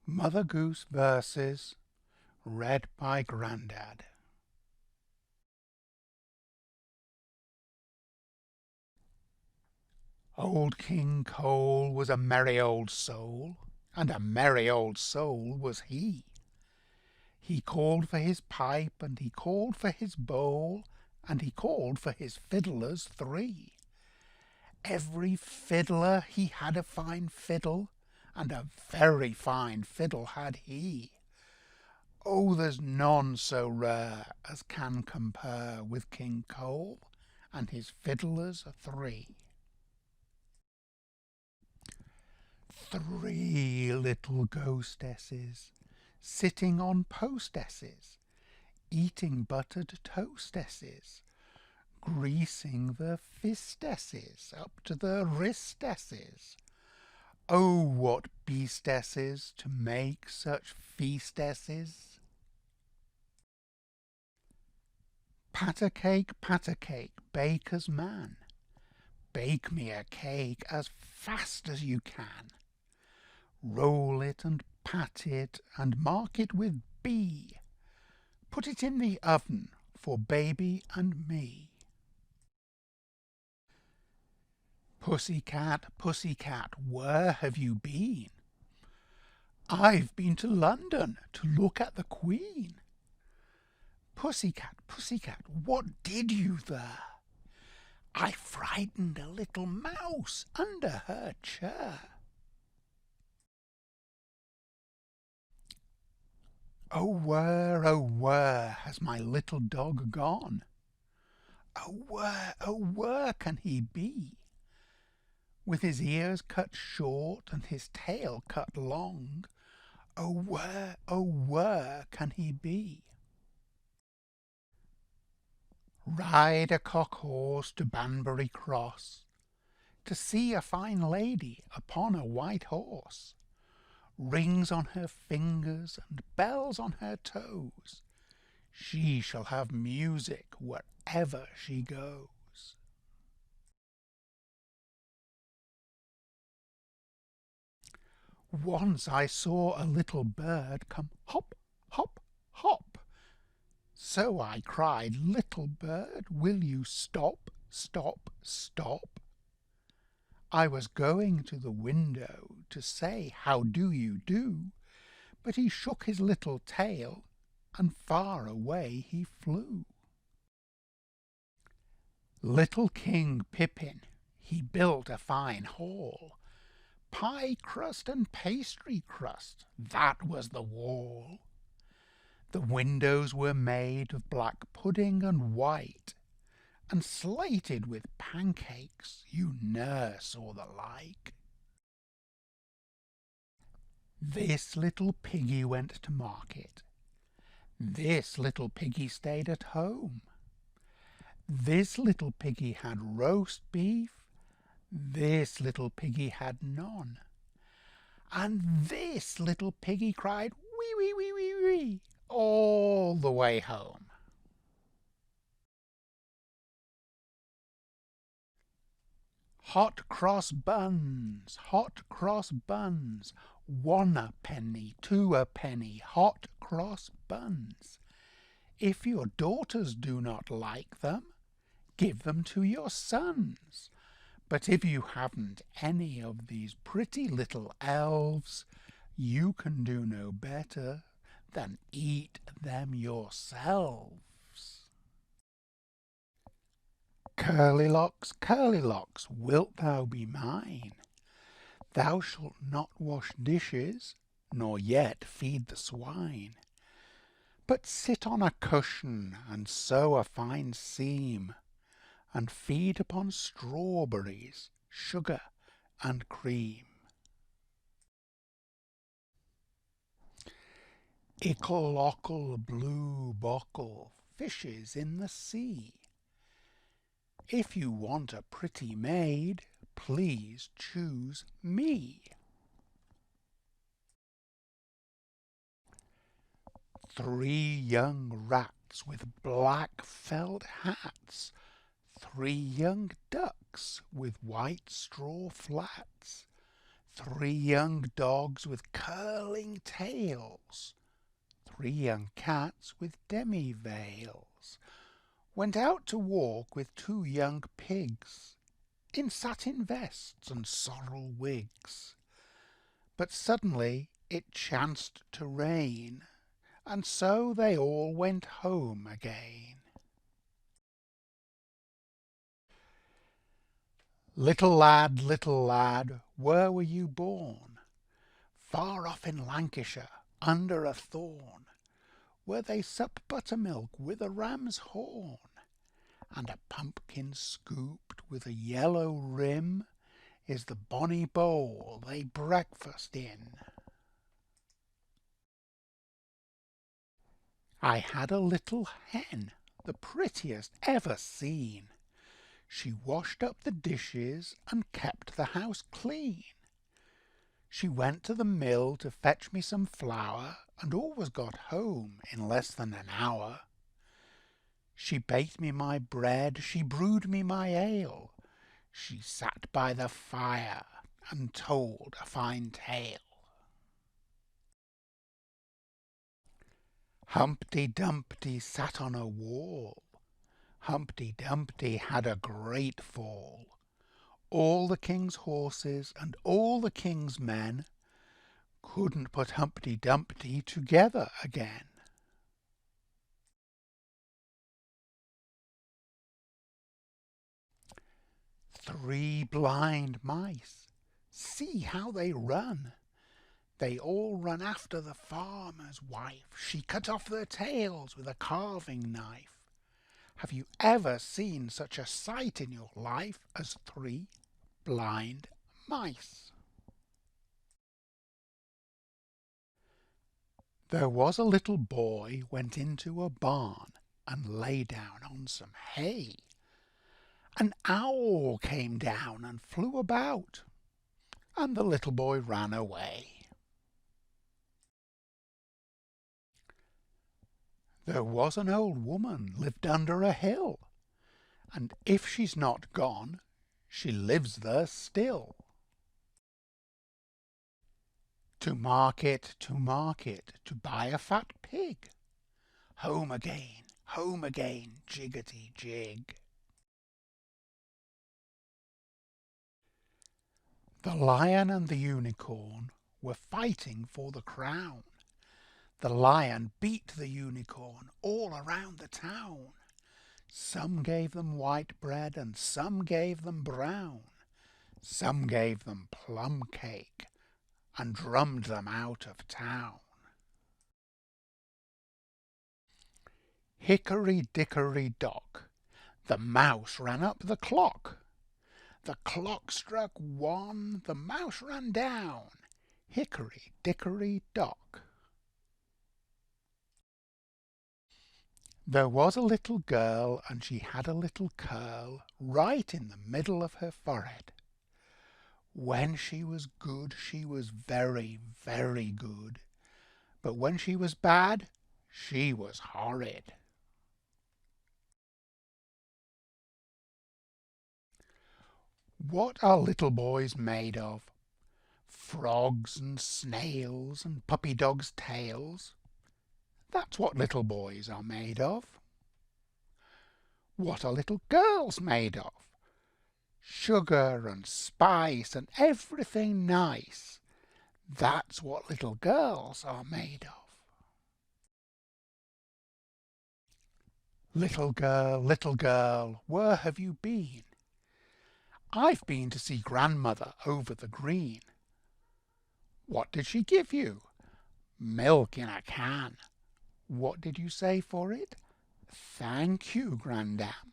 Mother Goose verses read by Grandad. Old King Cole was a merry old soul, and a merry old soul was he. He called for his pipe, and he called for his bowl, and he called for his fiddlers three. Every fiddler he had a fine fiddle, and a very fine fiddle had he. Oh, there's none so rare as can compare with King Cole and his fiddlers three. Three little ghostesses sitting on postesses, eating buttered toastesses, greasing their fistesses up to their wristesses. Oh, what beastesses to make such feastesses! Pat a cake, baker's man, bake me a cake as fast as you can. Roll it and pat it and mark it with B. Put it in the oven for baby and me. Pussycat, pussycat, where have you been? I've been to London to look at the Queen. Pussycat, pussycat, what did you there? I frightened a little mouse under her chair. Oh, where has my little dog gone? Oh, where can he be? With his ears cut short and his tail cut long, oh, where can he be? Ride a cock horse to Banbury Cross, to see a fine lady upon a white horse. Rings on her fingers and bells on her toes. She shall have music wherever she goes. Once I saw a little bird come hop, hop, hop. So I cried, "Little bird, will you stop, stop, stop?" I was going to the window to say, "How do you do?" But he shook his little tail, and far away he flew. Little King Pippin, he built a fine hall. Pie crust and pastry crust, that was the wall. The windows were made of black pudding and white, and slated with pancakes you ne'er saw the like. This little piggy went to market. This little piggy stayed at home. This little piggy had roast beef. This little piggy had none. And this little piggy cried wee wee wee wee wee all the way home. Hot cross buns, 1 a penny, 2 a penny, hot cross buns. If your daughters do not like them, give them to your sons. But if you haven't any of these pretty little elves, you can do no better than eat them yourselves. Curly locks, wilt thou be mine? Thou shalt not wash dishes, nor yet feed the swine, but sit on a cushion and sew a fine seam, and feed upon strawberries, sugar, and cream. Ickle ockle blue bottle, fishes in the sea. If you want a pretty maid, please choose me. 3 young rats with black felt hats, 3 young ducks with white straw flats, 3 young dogs with curling tails, 3 young cats with demi-veils, went out to walk with 2 young pigs, in satin vests and sorrel wigs. But suddenly it chanced to rain, and so they all went home again. Little lad, where were you born? Far off in Lancashire, under a thorn, where they sup buttermilk with a ram's horn, and a pumpkin scooped with a yellow rim is the bonny bowl they breakfast in. I had a little hen, the prettiest ever seen. She washed up the dishes and kept the house clean. She went to the mill to fetch me some flour, and always got home in less than an hour. She baked me my bread, she brewed me my ale, she sat by the fire and told a fine tale. Humpty Dumpty sat on a wall, Humpty Dumpty had a great fall. All the king's horses and all the king's men couldn't put Humpty Dumpty together again. Three blind mice, see how they run! They all run after the farmer's wife. She cut off their tails with a carving knife. Have you ever seen such a sight in your life as 3 blind mice? There was a little boy went into a barn and lay down on some hay. An owl came down and flew about, and the little boy ran away. There was an old woman lived under a hill, and if she's not gone, she lives there still. To market, to buy a fat pig. Home again, jiggity jig. The lion and the unicorn were fighting for the crown. The lion beat the unicorn all around the town. Some gave them white bread and some gave them brown. Some gave them plum cake and drummed them out of town. Hickory dickory dock, the mouse ran up the clock. The clock struck 1, the mouse ran down. Hickory dickory dock. There was a little girl, and she had a little curl right in the middle of her forehead. When she was good, she was very, very good. But when she was bad, she was horrid. What are little boys made of? Frogs and snails and puppy dogs' tails. That's what little boys are made of. What are little girls made of? Sugar and spice and everything nice. That's what little girls are made of. Little girl, where have you been? I've been to see grandmother over the green. What did she give you? Milk in a can. What did you say for it? Thank you, Grandad.